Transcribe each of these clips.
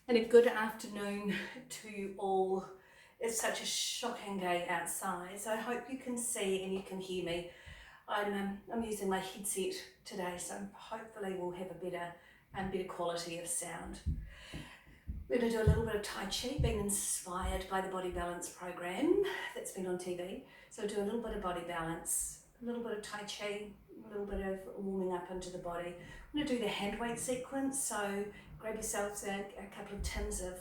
And a good afternoon to you all. It's such a shocking day outside, so I hope you can see and you can hear me. I'm using my headset today, so hopefully we'll have a better quality of sound. We're going to do a little bit of Tai Chi, being inspired by the Body Balance program that's been on TV. So do a little bit of body balance, a little bit of Tai Chi, a little bit of warming up into the body. I'm going to do the hand weight sequence, so grab yourselves a couple of tins of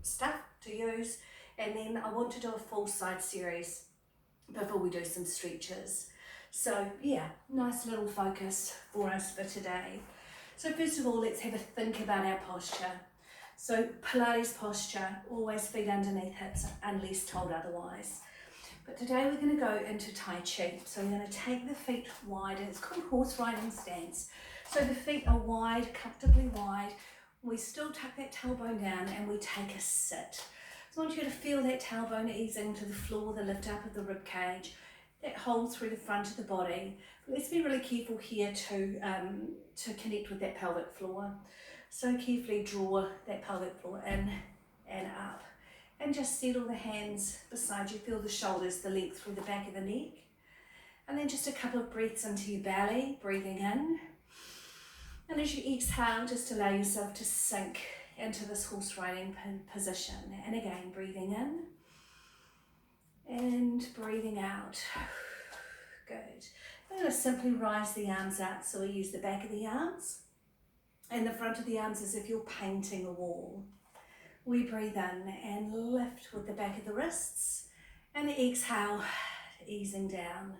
stuff to use, and then I want to do a full side series before we do some stretches. So yeah, nice little focus for us for today. So first of all, let's have a think about our posture. So Pilates posture, always feet underneath hips unless told otherwise. But today we're going to go into Tai Chi. So we're going to take the feet wide, and it's called horse riding stance. So the feet are wide, comfortably wide. We still tuck that tailbone down and we take a sit. So I want you to feel that tailbone easing to the floor, the lift up of the rib cage, that hold through the front of the body. But let's be really careful here to connect with that pelvic floor. So carefully draw that pelvic floor in and up. And just settle the hands beside you. Feel the shoulders, the length through the back of the neck. And then just a couple of breaths into your belly, breathing in. And as you exhale, just allow yourself to sink into this horse riding position. And again, breathing in and breathing out. Good. I'm going to simply rise the arms out. So we use the back of the arms and the front of the arms as if you're painting a wall. We breathe in and lift with the back of the wrists, and exhale, easing down.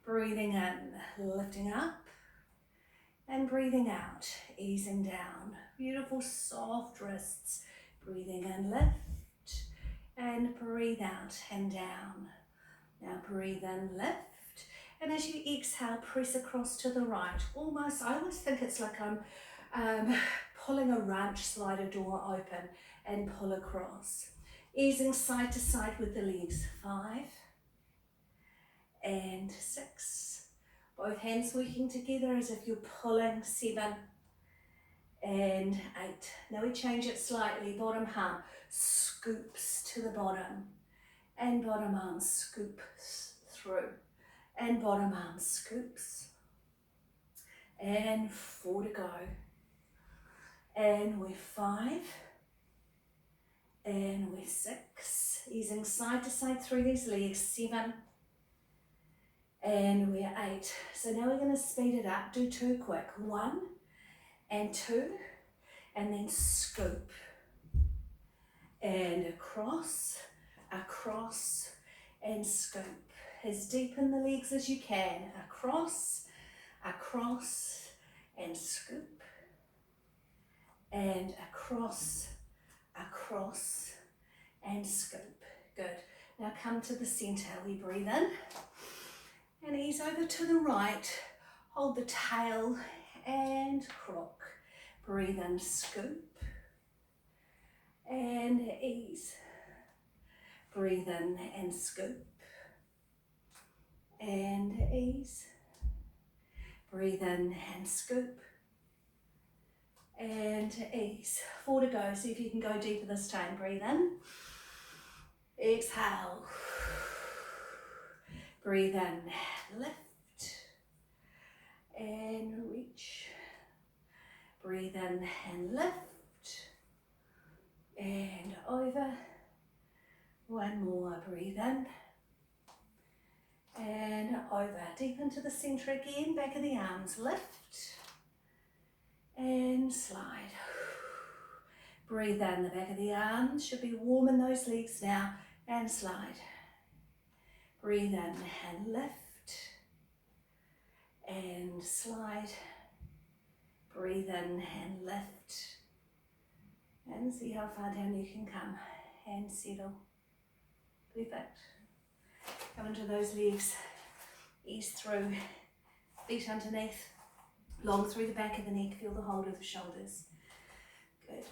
Breathing in, lifting up, and breathing out, easing down. Beautiful soft wrists. Breathing in, lift, and breathe out and down. Now breathe in, lift. And as you exhale, press across to the right. Almost, I always think it's like I'm pulling a ranch slider door open and pull across. Easing side to side with the legs. 5 and 6. Both hands working together as if you're pulling. 7 and 8. Now we change it slightly. Bottom arm scoops to the bottom, and bottom arm scoops through. And bottom arm scoops, and 4 to go, and we're 5, and we're 6, easing side to side through these legs. 7, and we're 8. So now we're going to speed it up, do 2 quick. 1 and 2, and then scoop, and across, and scoop. As deep in the legs as you can. Across, and scoop. And across, and scoop. Good. Now come to the center. We breathe in and ease over to the right. Hold the tail and crook. Breathe in, scoop, and ease. Breathe in and scoop. And ease. Breathe in and scoop. And ease. 4 to go. See if you can go deeper this time. Breathe in. Exhale. Breathe in. Lift. And reach. Breathe in and lift. And over. 1 more. Breathe in. And over, deep into the center again, back of the arms, lift and slide. Breathe in, the back of the arms should be warm in those legs now, and slide. Breathe in and lift and slide. Breathe in and lift and see how far down you can come and settle. Perfect. Come into those legs, ease through, feet underneath, long through the back of the neck, feel the hold of the shoulders. Good.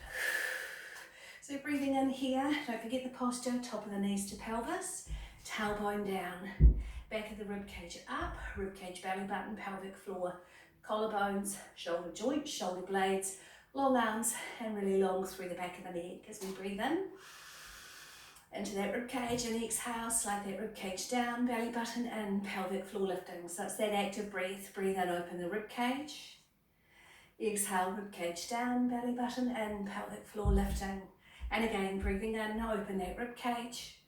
So breathing in here, don't forget the posture, top of the knees to pelvis, tailbone down, back of the rib cage up, rib cage, belly button, pelvic floor, collarbones, shoulder joints, shoulder blades, Long arms and really long through the back of the neck as we breathe in into that rib cage, and exhale, slide that rib cage down, belly button in, pelvic floor lifting. So it's that active breath. Breathe in, open the rib cage. Exhale, rib cage down, belly button in, pelvic floor lifting. And again, breathing in, open that rib cage.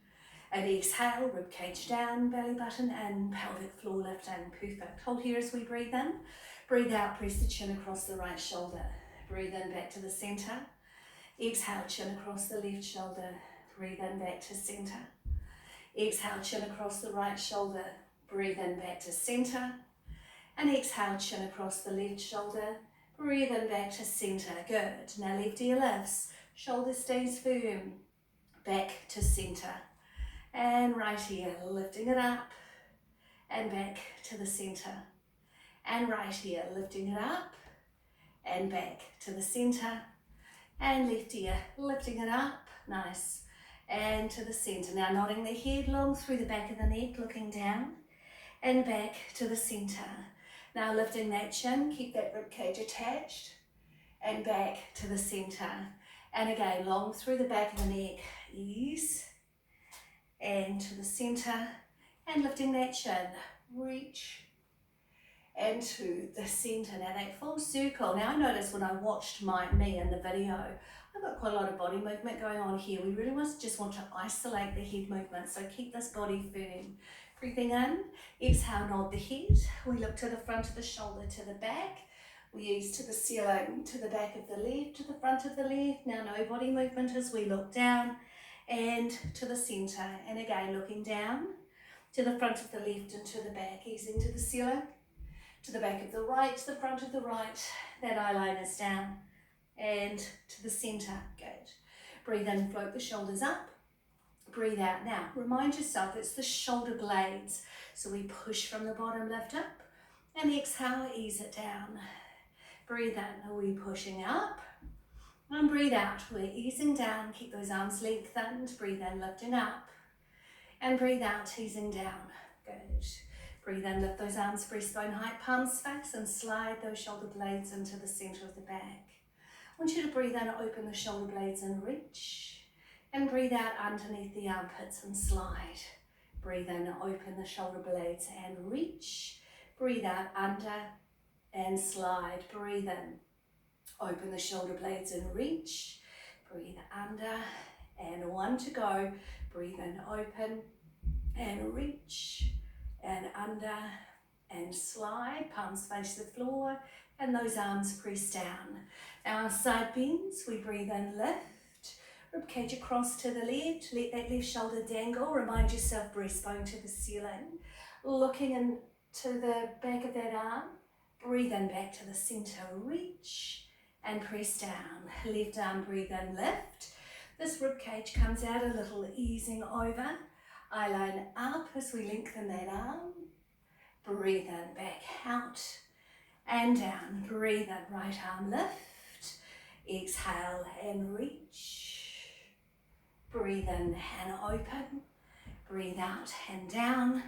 And exhale, rib cage down, belly button in, pelvic floor lifting. Perfect. Hold here as we breathe in. Breathe out, press the chin across the right shoulder. Breathe in, back to the center. Exhale, chin across the left shoulder. Breathe in, back to center. Exhale, chin across the right shoulder. Breathe in, back to center. And exhale, chin across the left shoulder. Breathe in, back to center. Good. Now left ear lifts. Shoulder stays firm. Back to center. And right ear, lifting it up. And back to the center. And right ear, lifting it up. And back to the center. And left ear, lifting it up. Nice. And to the center. Now nodding the head long through the back of the neck, looking down. And back to the center. Now lifting that chin, keep that rib cage attached. And back to the center. And again, long through the back of the neck. Ease. And to the center. And lifting that chin. Reach. And to the center. Now that full circle. Now I noticed when I watched me in the video, I've got quite a lot of body movement going on here. We really just want to isolate the head movement. So keep this body firm. Breathing in, exhale, nod the head. We look to the front of the shoulder, to the back. We ease to the ceiling, to the back of the left, to the front of the left. Now no body movement as we look down and to the center. And again, looking down to the front of the left and to the back, easing to the ceiling, to the back of the right, to the front of the right. That eye line is down and to the center. Good. Breathe in, float the shoulders up. Breathe out. Now, remind yourself it's the shoulder blades. So we push from the bottom, lift up, and exhale, ease it down. Breathe in, are we pushing up? And breathe out, we're easing down. Keep those arms lengthened. Breathe in, lifting up. And breathe out, easing down. Good. Breathe in, lift those arms, breastbone height, palms face, and slide those shoulder blades into the center of the back. I want you to breathe in, open the shoulder blades and reach. And breathe out underneath the armpits and slide. Breathe in, open the shoulder blades and reach. Breathe out under and slide. Breathe in, open the shoulder blades and reach. Breathe under and one to go. Breathe in, open and reach and under and slide. Palms face the floor and those arms press down. Now our side bends, we breathe in, lift. Ribcage across to the left, let that left shoulder dangle. Remind yourself, breastbone to the ceiling. Looking into the back of that arm. Breathe in, back to the center, reach and press down. Left arm, breathe in, lift. This ribcage comes out a little, easing over. Eye line up as we lengthen that arm. Breathe in, back out and down. Breathe in, right arm lift. Exhale and reach. Breathe in and open. Breathe out and down.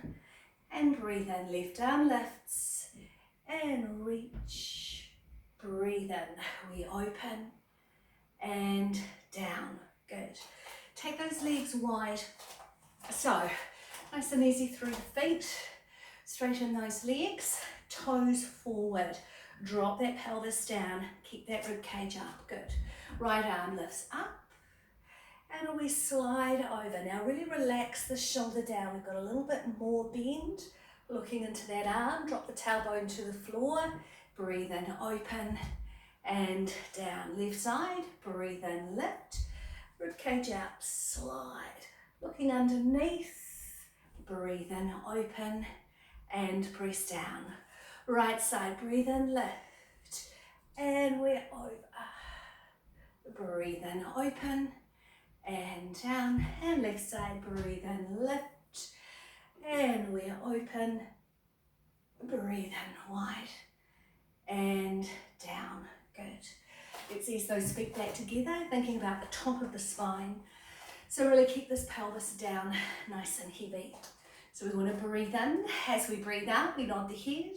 And breathe in, left arm lifts and reach. Breathe in, we open and down. Good. Take those legs wide. So, nice and easy through the feet. Straighten those legs, toes forward. Drop that pelvis down. Keep that rib cage up. Good. Right arm lifts up. And we slide over. Now really relax the shoulder down. We've got a little bit more bend. Looking into that arm. Drop the tailbone to the floor. Breathe in, open and down. Left side. Breathe in, lift. Rib cage up, slide. Looking underneath. Breathe in, open and press down. Right side, breathe in, lift. And we're over. Breathe in, open and down. And left side, breathe in, lift. And we're open. Breathe in, wide and down. Good. Let's ease those feet back together, thinking about the top of the spine. So really keep this pelvis down nice and heavy. So we want to breathe in. As we breathe out, we nod the head.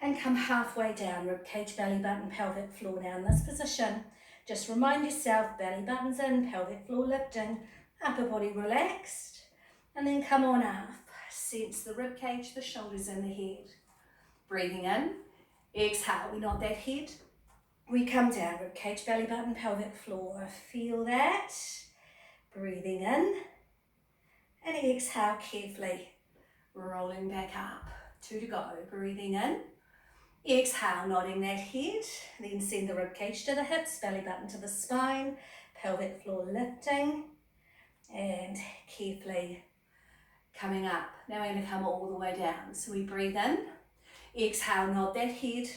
and come halfway down, ribcage, belly button, pelvic floor down this position. Just remind yourself, belly button's in, pelvic floor lifting, upper body relaxed, and then come on up. Sense the ribcage, the shoulders and the head. Breathing in, exhale, we nod that head. We come down, ribcage, belly button, pelvic floor. Feel that. Breathing in, and exhale carefully. Rolling back up. 2 to go. Breathing in. Exhale, nodding that head. Then send the ribcage to the hips, belly button to the spine, pelvic floor lifting, and carefully coming up. Now we're going to come all the way down. So we breathe in. Exhale, nod that head.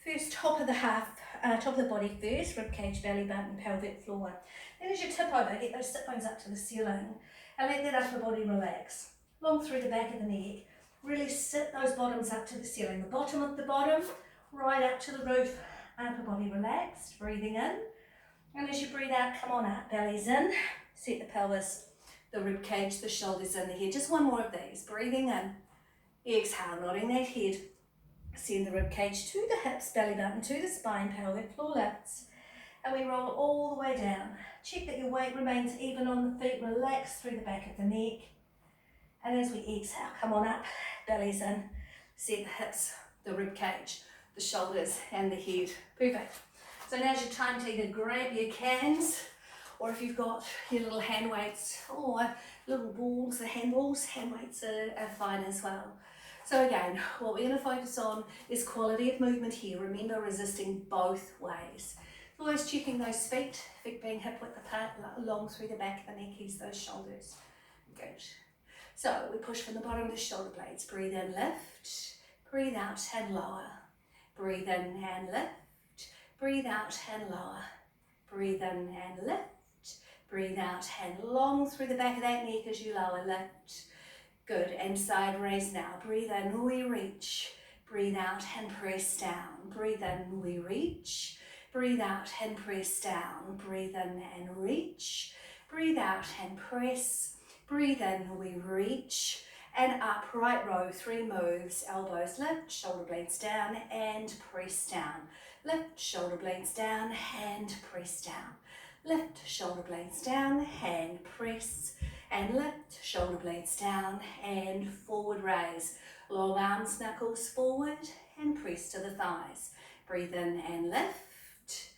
First, top of the body first, ribcage, belly button, pelvic floor. Then as you tip over, get those sit bones up to the ceiling and let that upper body relax. Long through the back of the neck. Really sit those bottoms up to the ceiling. The bottom of the bottom, right up to the roof. Upper body relaxed. Breathing in. And as you breathe out, come on up. Belly's in. Set the pelvis, the rib cage, the shoulders and the head. Just one more of these. Breathing in. Exhale, nodding that head. Send the rib cage to the hips, belly button to the spine, pelvic floor lifts. And we roll all the way down. Check that your weight remains even on the feet. Relax through the back of the neck. And as we exhale, come on up, belly's in. Set the hips, the rib cage, the shoulders and the head. Perfect. So now's your time to either grab your cans, or if you've got your little hand weights or little balls, the handballs, hand weights are fine as well. So again, what we're going to focus on is quality of movement here. Remember, resisting both ways. Always checking those feet being hip width apart, long through the back of the neck, ease those shoulders. Good. So we push from the bottom of the shoulder blades. Breathe in, lift. Breathe out and lower. Breathe in and lift. Breathe out and lower. Breathe in and lift. Breathe out and long through the back of that neck as you lower, lift. Good, and side raise now. Breathe in, we reach. Breathe out and press down. Breathe in, we reach. Breathe out and press down. Breathe in and reach. Breathe out and press. Breathe in, we reach. And up, right row, 3 moves. Elbows lift, shoulder blades down and press down. Lift, shoulder blades down and press down. Lift, shoulder blades down, hand press, and lift, shoulder blades down and forward raise. Long arms, knuckles forward and press to the thighs. Breathe in and lift,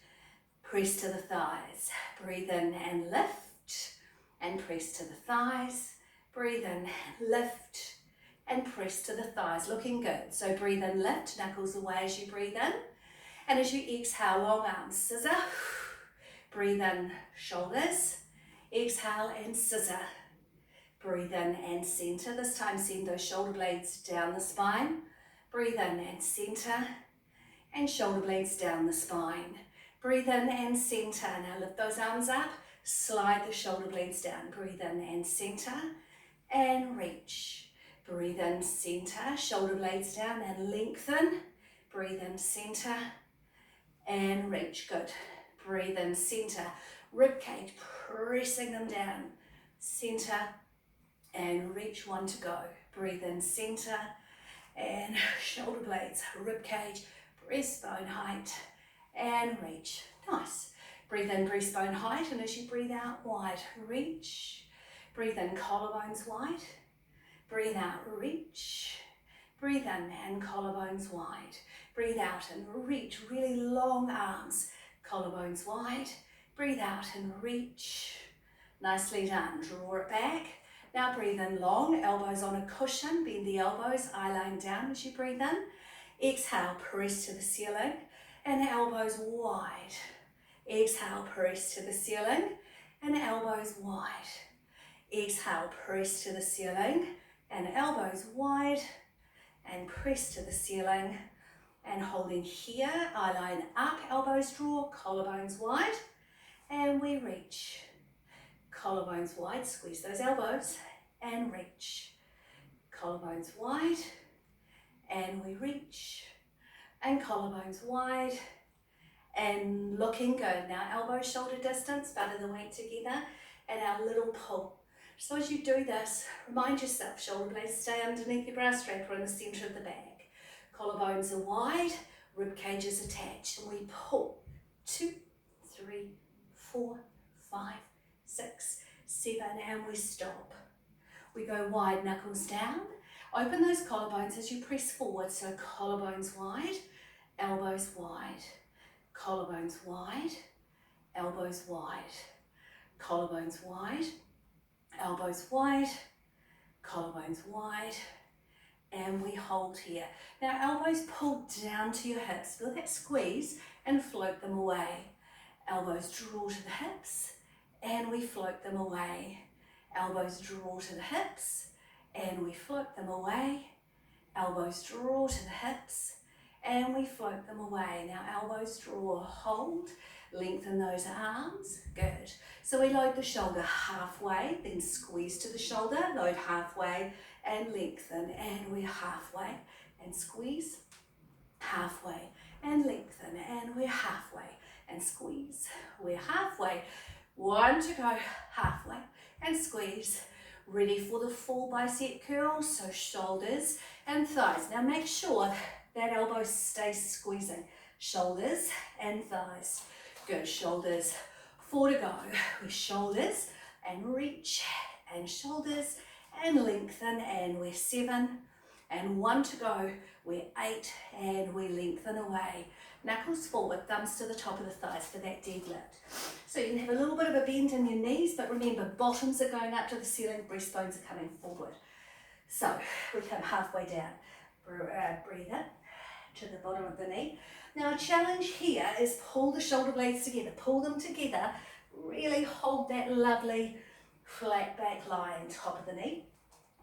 press to the thighs. Breathe in and lift and press to the thighs. Breathe in, lift and press to the thighs. Looking good. So breathe in, lift, knuckles away as you breathe in. And as you exhale, long arms, scissor. Breathe in, shoulders. Exhale and scissor. Breathe in and center. This time send those shoulder blades down the spine. Breathe in and center. And shoulder blades down the spine. Breathe in and center. Now lift those arms up. Slide the shoulder blades down. Breathe in and center. And reach. Breathe in, center. Shoulder blades down and lengthen. Breathe in, center. And reach. Good. Breathe in, center, rib cage, pressing them down, center, and reach. 1 to go. Breathe in, center, and shoulder blades, rib cage, breastbone height, and reach. Nice. Breathe in, breastbone height, and as you breathe out, wide, reach. Breathe in, collarbones wide. Breathe out, reach. Breathe in, and collarbones wide. Breathe out and reach, really long arms. Collarbones wide, breathe out and reach. Nicely done, draw it back. Now breathe in long, elbows on a cushion, bend the elbows, eye line down as you breathe in. Exhale, press to the ceiling and elbows wide. Exhale, press to the ceiling and elbows wide. Exhale, press to the ceiling and elbows wide and press to the ceiling. And holding here, eye line up, elbows draw, collarbones wide, and we reach. Collarbones wide, squeeze those elbows, and reach. Collarbones wide, and we reach. And collarbones wide, and looking good. Now elbows shoulder distance, butter the weight together, and our little pull. So as you do this, remind yourself, shoulder blades stay underneath your bra strap or in the center of the bag. Collarbones are wide, rib cage is attached, and we pull. 2, 3, 4, 5, 6, 7, and we stop. We go wide, knuckles down. Open those collarbones as you press forward, so collarbones wide, elbows wide, collarbones wide, elbows wide, collarbones wide, elbows wide, collarbones wide, and we hold here. Now elbows pull down to your hips, feel that squeeze and float them away. Elbows draw to the hips and we float them away. Elbows draw to the hips and we float them away. Elbows draw to the hips and we float them away. Now elbows draw, hold, lengthen those arms, good. So we load the shoulder halfway, then squeeze to the shoulder, load halfway and lengthen, and we're halfway and squeeze, halfway and lengthen, and we're halfway and squeeze, we're halfway. 1 to go, halfway and squeeze. Ready for the full bicep curl, so shoulders and thighs. Now make sure that elbow stays squeezing, shoulders and thighs. Good, shoulders, 4 to go, with shoulders and reach, and shoulders and lengthen, and we're 7, and 1 to go, we're 8, and we lengthen away. Knuckles forward, thumbs to the top of the thighs for that deadlift. So you can have a little bit of a bend in your knees, but remember, bottoms are going up to the ceiling, breastbones are coming forward. So we come halfway down, breathe in to the bottom of the knee. Now a challenge here is pull the shoulder blades together, pull them together, really hold that lovely flat back line, top of the knee,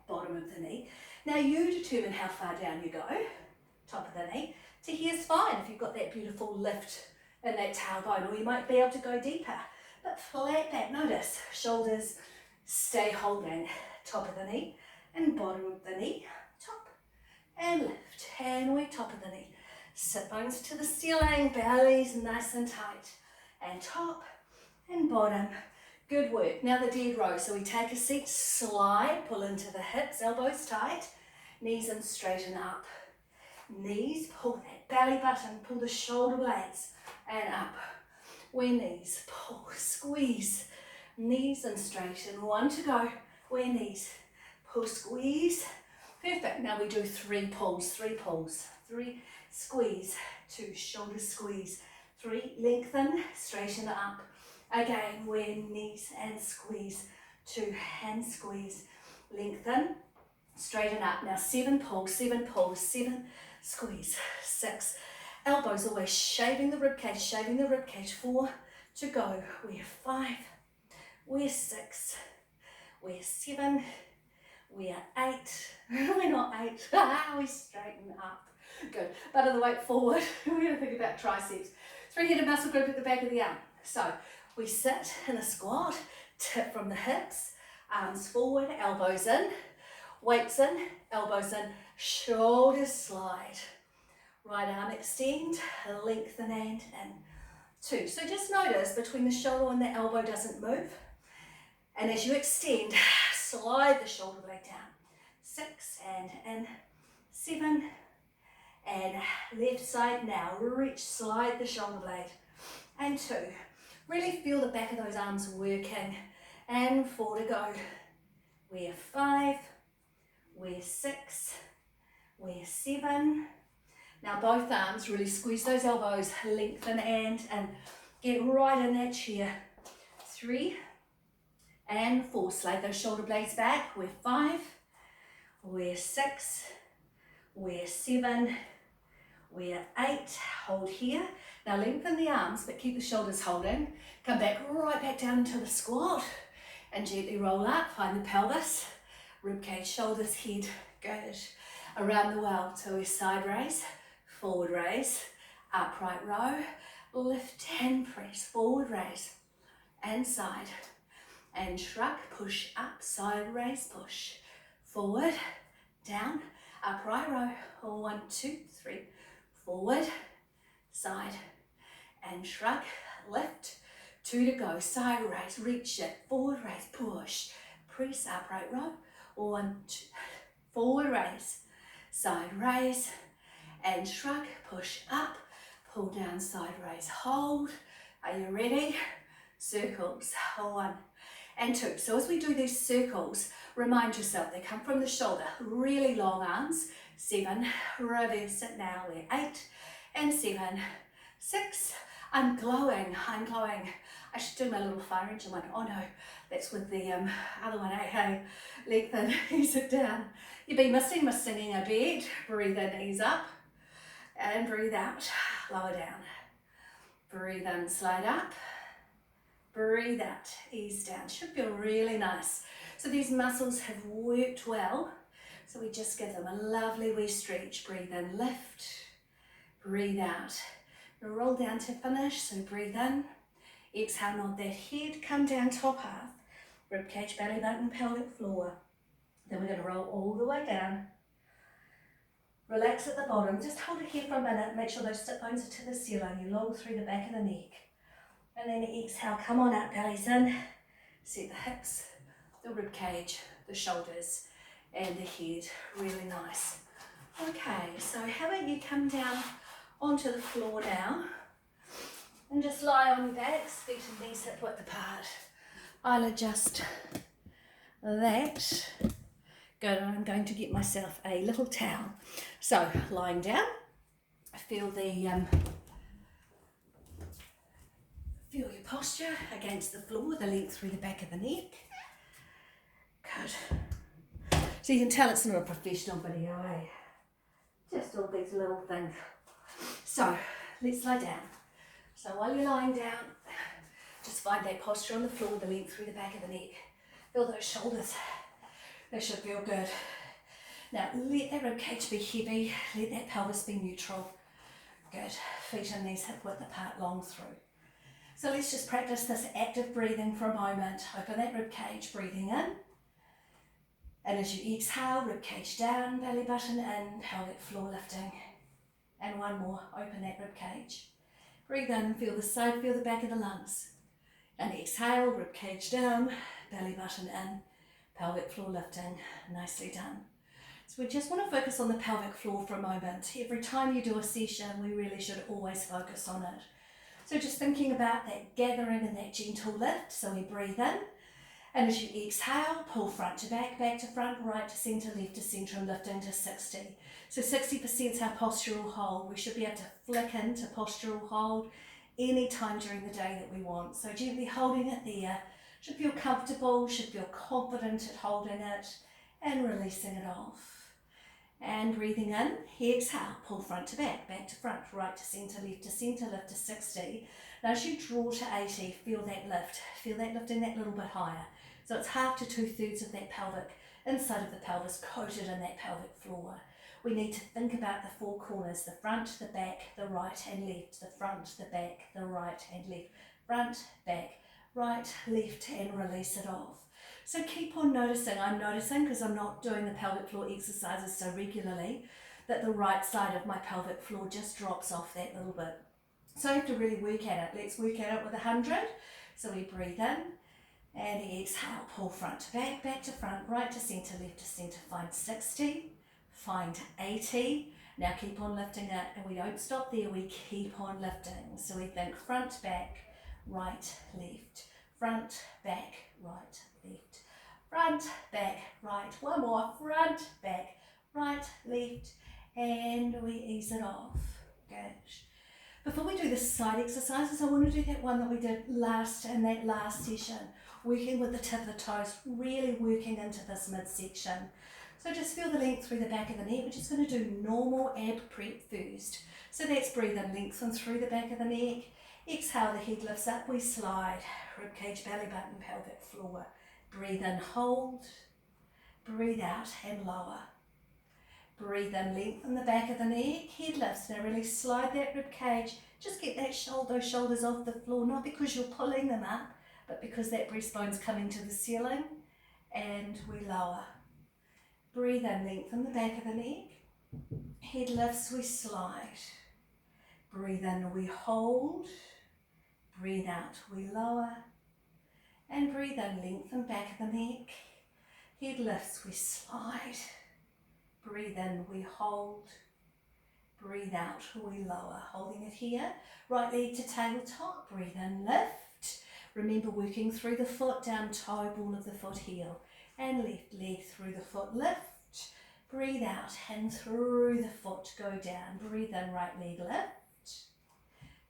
bottom of the knee. Now you determine how far down you go, top of the knee. To here's fine if you've got that beautiful lift in that tailbone, or you might be able to go deeper. But flat back, notice, shoulders stay holding, top of the knee and bottom of the knee, top and lift, and we top of the knee. Sit bones to the ceiling, bellies nice and tight, and top and bottom. Good work. Now the dead row. So we take a seat, slide, pull into the hips, elbows tight, knees in, straighten up. Knees, pull that belly button, pull the shoulder blades and up. Where knees, pull, squeeze, knees and straighten. 1 to go. Where knees, pull, squeeze. Perfect. Now we do 3 pulls, 3, squeeze, 2, shoulder squeeze, 3, lengthen, straighten up. Again, where knees and squeeze, 2, hand squeeze, lengthen, straighten up. Now 7 pulls, 7, squeeze, 6, elbows always shaving the rib cage, 4 to go. We're 5, we're 6, we're 7, we're 8, we're not 8, we straighten up. Good, butt of the weight forward. We're going to think about triceps. 3-headed muscle group at the back of the arm. So we sit in a squat, tip from the hips, arms forward, elbows in, weights in, elbows in, shoulders slide. Right arm extend, lengthen and in. 2. So just notice between the shoulder and the elbow doesn't move. And as you extend, slide the shoulder blade down. 6 and in, 7 and left side now. Reach, slide the shoulder blade. And 2. Really feel the back of those arms working. And 4 to go. We're 5, we're 6, we're 7. Now both arms, really squeeze those elbows, lengthen and get right in that chair. 3 and 4, slide those shoulder blades back. We're 5, we're 6, we're 7, we're 8, hold here. Now lengthen the arms, but keep the shoulders holding. Come back, right back down into the squat and gently roll up, find the pelvis, rib cage, shoulders, head, good. Around the world, so we're side raise, forward raise, upright row, lift and press, forward raise and side, and shrug, push up, side raise, push, forward, down, upright row, 1, 2, 3, forward, side, and shrug, lift, 2 to go, side raise, reach it, forward raise, push, press, upright row, 1, 2, forward raise, side raise, and shrug, push up, pull down, side raise, hold. Are you ready? Circles, 1 and 2. So as we do these circles, remind yourself they come from the shoulder, really long arms. 7, reverse it now, we're 8 and 7, 6. I'm glowing, I'm glowing. I should do my little fire engine one. Oh no, that's with the other one, hey, lengthen, ease it down. You've been missing my singing a bit. Breathe in, ease up, and breathe out, lower down. Breathe in, slide up. Breathe out, ease down. Should feel really nice. So these muscles have worked well. So we just give them a lovely wee stretch. Breathe in, lift. Breathe out. Roll down to finish. So breathe in. Exhale, nod that head. Come down, top half. Ribcage, belly button, pelvic floor. Then we're going to roll all the way down. Relax at the bottom. Just hold it here for a minute. Make sure those sit bones are to the ceiling. You long through the back of the neck. And then exhale, come on up, bellies in. Set the hips, the rib cage, the shoulders, and the head. Really nice. Okay, so how about you come down onto the floor now and just lie on your backs, feet and knees hip width apart. I'll adjust that. Good, I'm going to get myself a little towel. So, lying down, feel your posture against the floor, the length through the back of the neck. Good. So you can tell it's not a professional video, eh? Just all these little things. So, let's lie down. So while you're lying down, just find that posture on the floor, the length through the back of the neck. Feel those shoulders. They should feel good. Now, let that rib cage be heavy. Let that pelvis be neutral. Good. Feet and knees hip width apart, long through. So let's just practice this active breathing for a moment. Open that rib cage, breathing in. And as you exhale, rib cage down, belly button in, pelvic floor lifting. And one more, open that rib cage. Breathe in, feel the side, feel the back of the lungs. And exhale, rib cage down, belly button in, pelvic floor lifting. Nicely done. So we just want to focus on the pelvic floor for a moment. Every time you do a session, we really should always focus on it. So just thinking about that gathering and that gentle lift. So we breathe in, and as you exhale, pull front to back to front, right to centre, left to centre, and lift into 60. So 60% is our postural hold. We should be able to flick into postural hold any time during the day that we want. So gently holding it there. Should feel comfortable, should feel confident at holding it, and releasing it off. And breathing in, exhale, pull front to back to front, right to centre, lift to 60. Now as you draw to 80, feel that lifting that little bit higher. So it's half to 2/3 of that pelvic, inside of the pelvis, coated in that pelvic floor. We need to think about the four corners, the front, the back, the right and left, the front, the back, the right and left, front, back, right, left, and release it off. So keep on noticing. I'm noticing, because I'm not doing the pelvic floor exercises so regularly, that the right side of my pelvic floor just drops off that little bit. So I have to really work at it. Let's work at it with 100. So we breathe in and exhale, pull front to back to front, right to centre, left to centre, find 60, find 80. Now keep on lifting it, and we don't stop there, we keep on lifting. So we think front, back, right, left, front, back, right, left, front, back, right. One more, front, back, right, left, and we ease it off. Good. Before we do the side exercises, I want to do that one that we did in that last session, working with the tip of the toes, really working into this midsection. So just feel the length through the back of the neck. We're just going to do normal ab prep first. So that's breathe in, lengthen through the back of the neck. Exhale, the head lifts up, we slide. Ribcage, belly button, pelvic floor. Breathe in, hold. Breathe out and lower. Breathe in, lengthen the back of the neck, head lifts. Now really slide that rib cage. Just get those shoulders off the floor, not because you're pulling them up, but because that breastbone's coming to the ceiling. And we lower. Breathe in, lengthen the back of the neck. Head lifts, we slide. Breathe in, we hold. Breathe out, we lower. And breathe in, lengthen back of the neck. Head lifts, we slide. Breathe in, we hold. breathe out, we lower, holding it here. Right leg to tabletop, breathe in, lift. Remember working through the foot, down toe, ball of the foot, heel. And left leg through the foot, lift. Breathe out, and through the foot, go down. Breathe in, right leg, lift.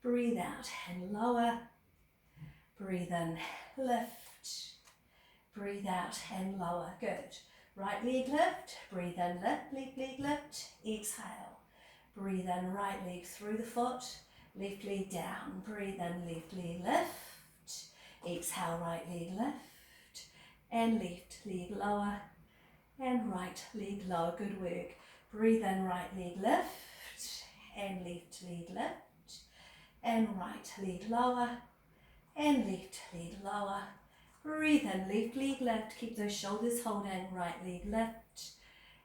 Breathe out, and lower. Breathe in, lift. Breathe out, and lower. Good. Right leg lift, breathe in, lift, left leg lift, exhale. Breathe in, right leg through the foot, left leg down. Breathe in, left leg lift. Exhale, right leg lift. And left leg lower. And right leg lower. Good work. Breathe in, right leg lift. And left leg lift. And right leg lower. And left leg lower. Breathe in, left leg lift. Keep those shoulders holding. Right leg lift.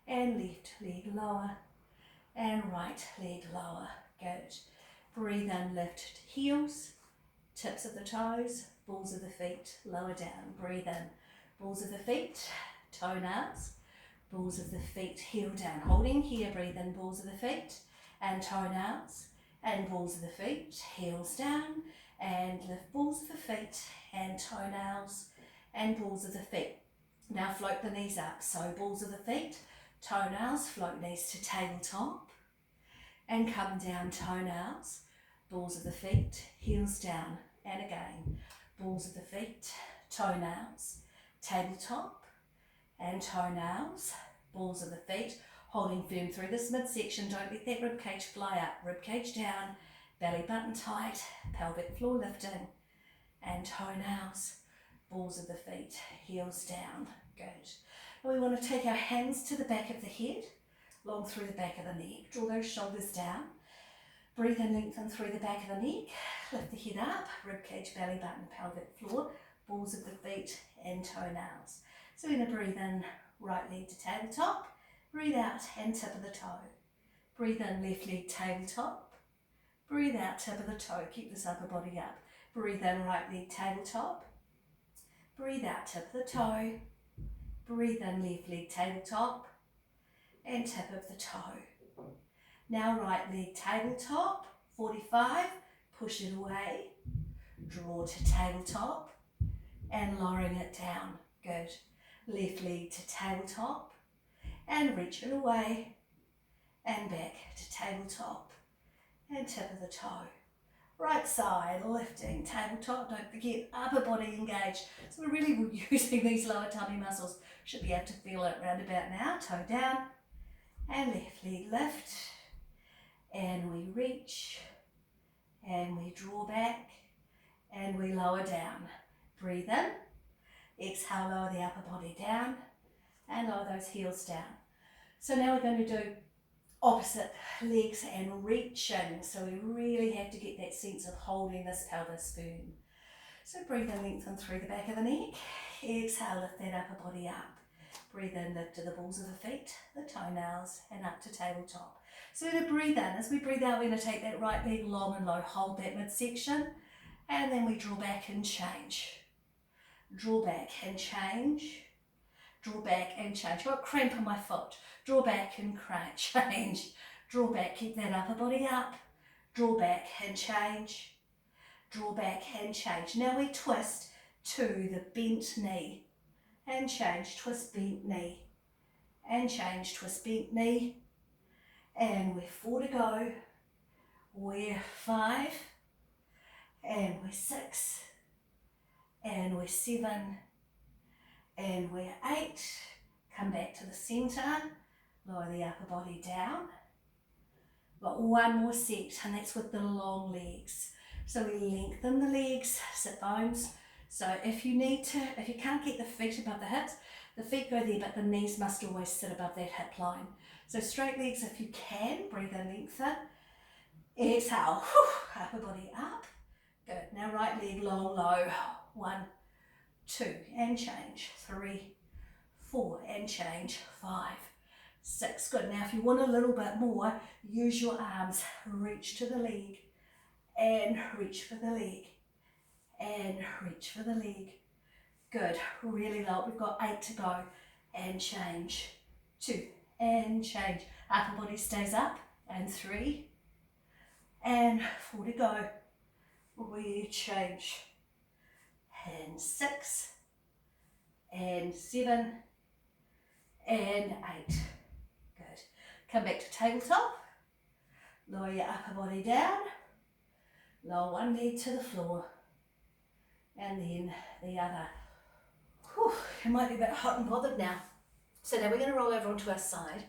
And left leg lower. And right leg lower. Good. Breathe in, lift heels, tips of the toes, balls of the feet, lower down. Breathe in, balls of the feet, toenails, balls of the feet, heel down. Holding here, breathe in, balls of the feet and toenails and balls of the feet, heels down, and lift balls of the feet and toenails and balls of the feet. Now float the knees up. So balls of the feet, toenails, float knees to tabletop. And come down, toenails, balls of the feet, heels down, and again, balls of the feet, toenails, tabletop, and toenails, balls of the feet, holding firm through this midsection. Don't let that rib cage fly up, rib cage down, belly button tight, pelvic floor lifting, and toenails, balls of the feet, heels down. Good. Now we want to take our hands to the back of the head, long through the back of the neck. Draw those shoulders down. Breathe in, lengthen through the back of the neck. Lift the head up, rib cage, belly button, pelvic floor, balls of the feet and toenails. So we're going to breathe in, right leg to tabletop. Breathe out, hand tip of the toe. Breathe in, left leg tabletop. Breathe out, tip of the toe. Keep this upper body up. Breathe in, right leg tabletop. Breathe out, tip of the toe. Breathe in, left leg tabletop. And tip of the toe. Now right leg tabletop, 45, push it away, draw to tabletop and lowering it down. Good. Left leg to tabletop and reach it away and back to tabletop and tip of the toe. Right side, lifting, tabletop, don't forget upper body engaged. So we're really using these lower tummy muscles. Should be able to feel it round about now, toe down. And left leg lift, and we reach, and we draw back, and we lower down. Breathe in, exhale, lower the upper body down, and lower those heels down. So now we're going to do opposite legs and reaching. So we really have to get that sense of holding this pelvis firm. So breathe in, lengthen through the back of the neck, exhale, lift that upper body up. Breathe in, lift to the balls of the feet, the toenails, and up to tabletop. So we're going to breathe in. As we breathe out, we're going to take that right leg long and low, hold that midsection, and then we draw back and change. Draw back and change. Draw back and change. I've got cramp on my foot. Draw back and change. Draw back, keep that upper body up. Draw back and change. Draw back and change. Now we twist to the bent knee. And change, twist, bent knee, and change, twist, bent knee, and we're 4 to go, we're 5, and we're 6, and we're 7, and we're 8, come back to the centre, lower the upper body down, got one more set, and that's with the long legs, so we lengthen the legs, sit bones. So if you can't get the feet above the hips, the feet go there, but the knees must always sit above that hip line. So straight legs if you can, breathe in, lengthen. Exhale, upper body up. Good. Now right leg long, low. 1, 2, and change. 3, 4, and change. 5, 6. Good. Now if you want a little bit more, use your arms. Reach to the leg and reach for the leg. And reach for the leg. Good, really low. We've got 8 to go. And change. 2, and change. Upper body stays up and 3, and 4 to go. We change, and 6, and 7, and 8. Good. Come back to tabletop. Lower your upper body down. Lower one leg to the floor. And then the other. Whew, it might be a bit hot and bothered now. So now we're going to roll over onto our side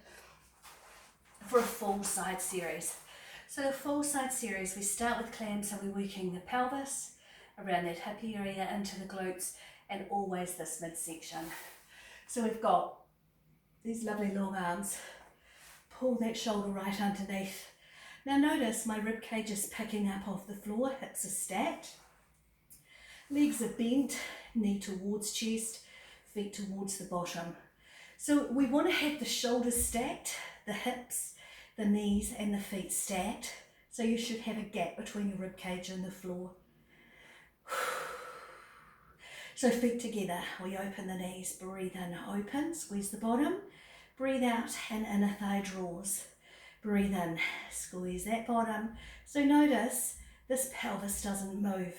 for a full side series. So the full side series, we start with clams, so we're working the pelvis, around that hip area, into the glutes, and always this midsection. So we've got these lovely long arms. Pull that shoulder right underneath. Now notice my rib cage is picking up off the floor, hips are stacked. Legs are bent, knee towards chest, feet towards the bottom. So we want to have the shoulders stacked, the hips, the knees and the feet stacked. So you should have a gap between your rib cage and the floor. So feet together, we open the knees, breathe in, open, squeeze the bottom, breathe out and inner thigh draws. Breathe in, squeeze that bottom. So notice this pelvis doesn't move.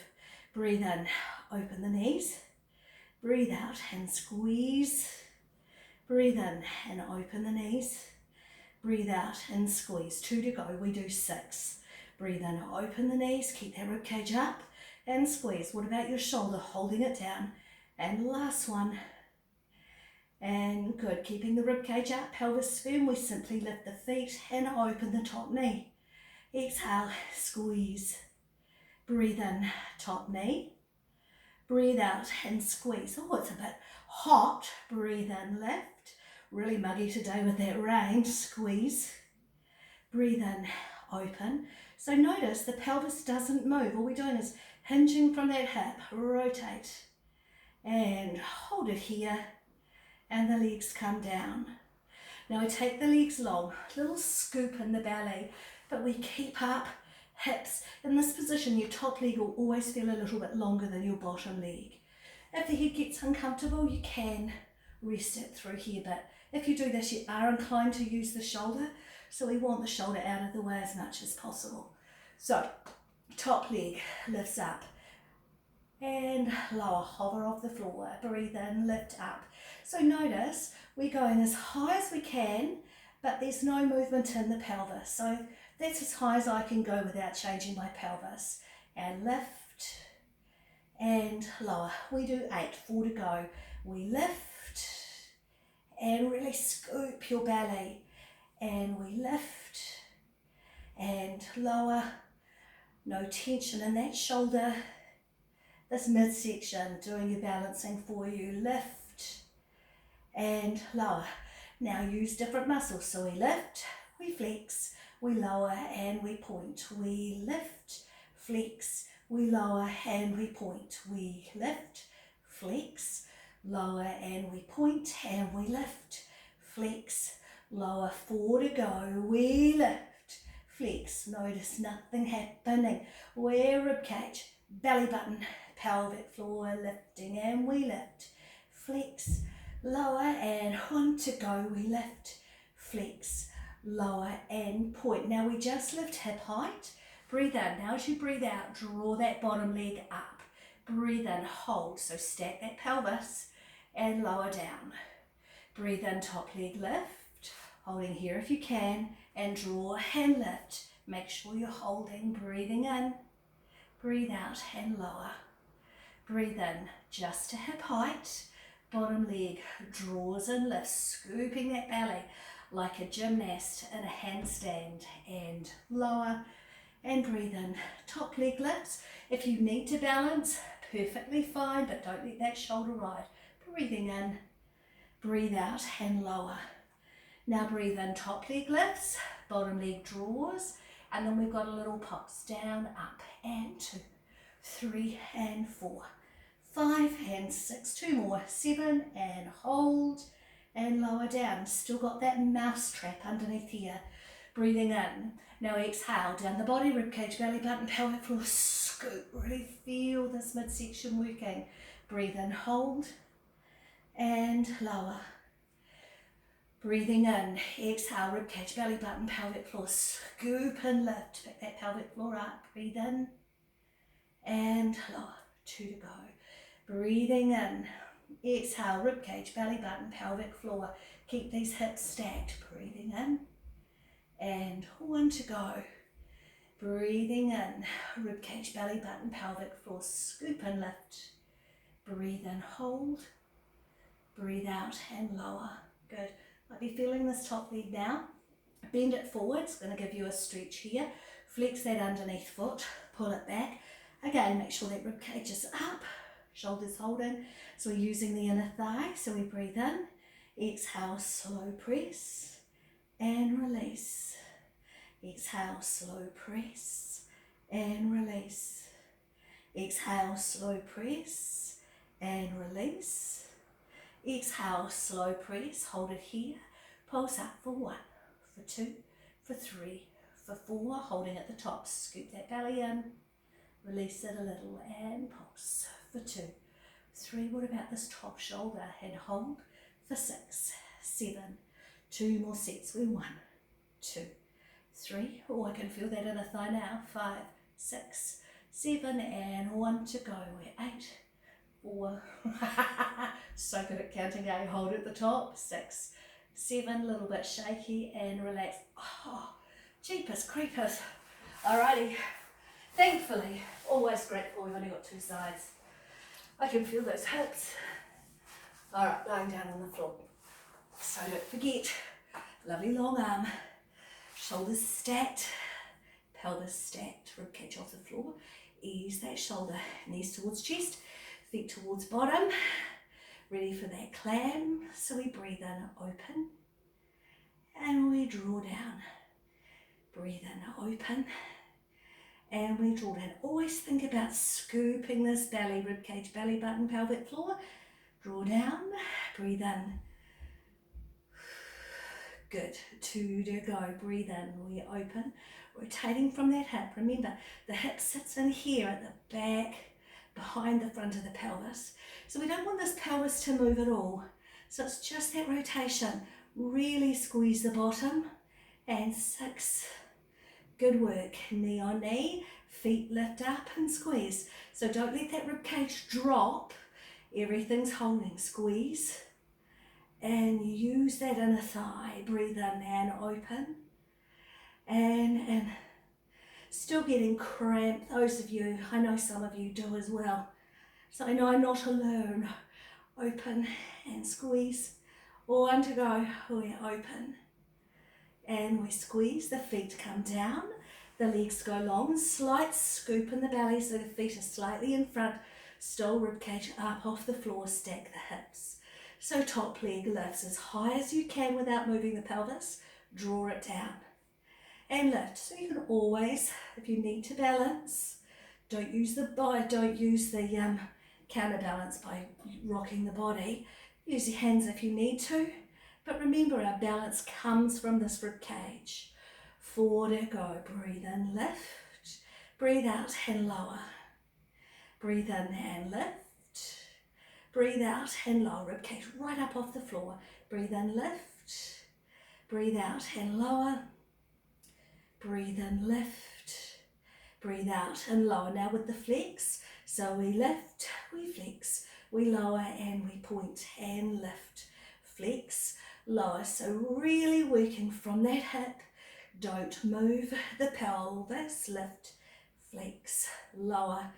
Breathe in, open the knees, breathe out and squeeze. Breathe in and open the knees, breathe out and squeeze. 2 to go, we do 6. Breathe in, open the knees, keep that rib cage up and squeeze. What about your shoulder? Holding it down. And last one. And good, keeping the rib cage up, pelvis firm. We simply lift the feet and open the top knee. Exhale, squeeze. Breathe in, top knee. Breathe out and squeeze. Oh, it's a bit hot. Breathe in, lift. Really muggy today with that rain. Squeeze. Breathe in, open. So notice the pelvis doesn't move. All we're doing is hinging from that hip. Rotate. And hold it here. And the legs come down. Now we take the legs long. Little scoop in the belly. But we keep up. Hips. In this position, your top leg will always feel a little bit longer than your bottom leg. If the head gets uncomfortable, you can rest it through here, but if you do this, you are inclined to use the shoulder, so we want the shoulder out of the way as much as possible. So, top leg lifts up and lower, hover off the floor, breathe in, lift up. So notice we're going as high as we can, but there's no movement in the pelvis. So that's as high as I can go without changing my pelvis. And lift and lower. We do 8, 4 to go. We lift and really scoop your belly. And we lift and lower. No tension in that shoulder. This midsection doing your balancing for you. Lift and lower. Now use different muscles. So we lift, we flex, we lower and we point. We lift, flex, we lower and we point. We lift, flex, lower and we point, and we lift, flex, lower. 4 to go. We lift, flex. Notice nothing happening. We're ribcage, belly button, pelvic floor, lifting, and we lift, flex, lower, and 1 to go. We lift, flex, lower and point. Now we just lift hip height. Breathe in. Now as you breathe out, draw that bottom leg up. Breathe in, hold. So stack that pelvis and lower down. Breathe in, top leg lift. Holding here if you can, and draw and lift. Make sure you're holding. Breathing in, breathe out and lower. Breathe in just to hip height. Bottom leg draws and lifts, scooping that belly like a gymnast in a handstand, and lower and breathe in. Top leg lifts. If you need to balance, perfectly fine, but don't let that shoulder ride. Breathing in, breathe out and lower. Now breathe in, top leg lifts, bottom leg draws, and then we've got a little pops down, up, and 2, 3, and 4, 5, and 6, 2 more, 7, and hold, and lower down. Still got that mouse trap underneath here. Breathing in. Now exhale, down the body, ribcage, belly button, pelvic floor, scoop. Really feel this midsection working. Breathe in, hold, and lower. Breathing in, exhale, ribcage, belly button, pelvic floor, scoop and lift, pick that pelvic floor up, breathe in, and lower, 2 to go. Breathing in, exhale, ribcage, belly button, pelvic floor, keep these hips stacked, breathing in, and 1 to go. Breathing in, ribcage, belly button, pelvic floor, scoop and lift, breathe in, hold, breathe out and lower, good. Might be feeling this top leg now. Bend it forward, it's going to give you a stretch here. Flex that underneath foot, pull it back. Again, make sure that rib cage is up, shoulders holding. So we're using the inner thigh, so we breathe in, exhale, slow press, and release. Exhale, slow press, and release. Exhale, slow press, and release. Exhale, slow press, hold it here, pulse up for 1, for 2, for 3, for 4, holding at the top, scoop that belly in, release it a little and pulse, for 2, 3, what about this top shoulder, and hold, for 6, 7, 2 more sets, we're 1, 2, 3, oh I can feel that inner thigh now, 5, 6, 7 and 1 to go, we're 8, 4, so good at counting, hold at the top, 6, 7, a little bit shaky and relax, oh, jeepers creepers, alrighty, thankfully, always grateful we've only got 2 sides, I can feel those hips, alright, lying down on the floor, so don't forget, lovely long arm, shoulders stacked, pelvis stacked, ribcage off the floor, ease that shoulder, knees towards chest, feet towards bottom, ready for that clam, so we breathe in, open, and we draw down, breathe in, open, and we draw down. Always think about scooping this belly, ribcage, belly button, pelvic floor, draw down, breathe in, good, 2 to go, breathe in, we open, rotating from that hip, remember the hip sits in here at the back, behind the front of the pelvis. So we don't want this pelvis to move at all. So it's just that rotation. Really squeeze the bottom. And 6. Good work. Knee on knee. Feet lift up and squeeze. So don't let that rib cage drop. Everything's holding. Squeeze. And use that inner thigh. Breathe in and open. And still getting cramp, those of you, I know some of you do as well. So I know I'm not alone. Open and squeeze. 1 to go, we open. And we squeeze, the feet come down, the legs go long, slight scoop in the belly so the feet are slightly in front, still ribcage up off the floor, stack the hips. So top leg lifts as high as you can without moving the pelvis, draw it down. And lift. So you can always, if you need to balance, don't use the counterbalance by rocking the body. Use your hands if you need to. But remember, our balance comes from this rib cage. 4 to go. Breathe in, lift. Breathe out and lower. Breathe in and lift. Breathe out and lower. Rib cage right up off the floor. Breathe in, lift. Breathe out and lower. Breathe in, lift, breathe out and lower. Now with the flex, so we lift, we flex, we lower and we point and lift, flex, lower. So really working from that hip, don't move the pelvis, lift, flex, lower.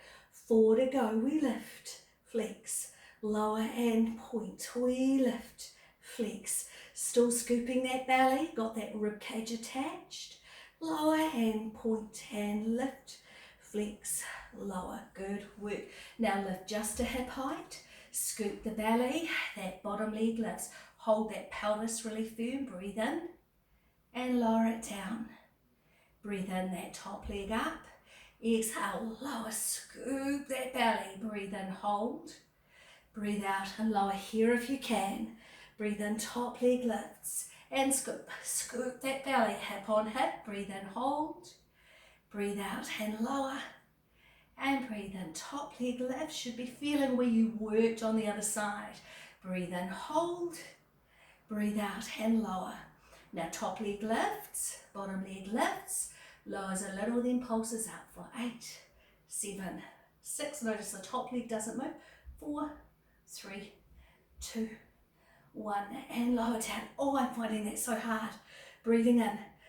4 to go, we lift, flex, lower and point, we lift, flex. Still scooping that belly, got that rib cage attached. Lower and point and lift, flex, lower, good work. Now lift just to hip height, scoop the belly, that bottom leg lifts, hold that pelvis really firm, breathe in and lower it down. Breathe in that top leg up, exhale, lower, scoop that belly, breathe in, hold, breathe out and lower here if you can, breathe in, top leg lifts, and scoop, scoop that belly, hip on hip, breathe in, hold, breathe out and lower, and breathe in, top leg lift, should be feeling where you worked on the other side, breathe in, hold, Breathe out and lower. Now top leg lifts, bottom leg lifts, lowers a little, then pulses out for 8, 7, 6. Notice the top leg doesn't move. 4, 3, 2, 1, and lower down. Oh, I'm finding that so hard. Breathing in,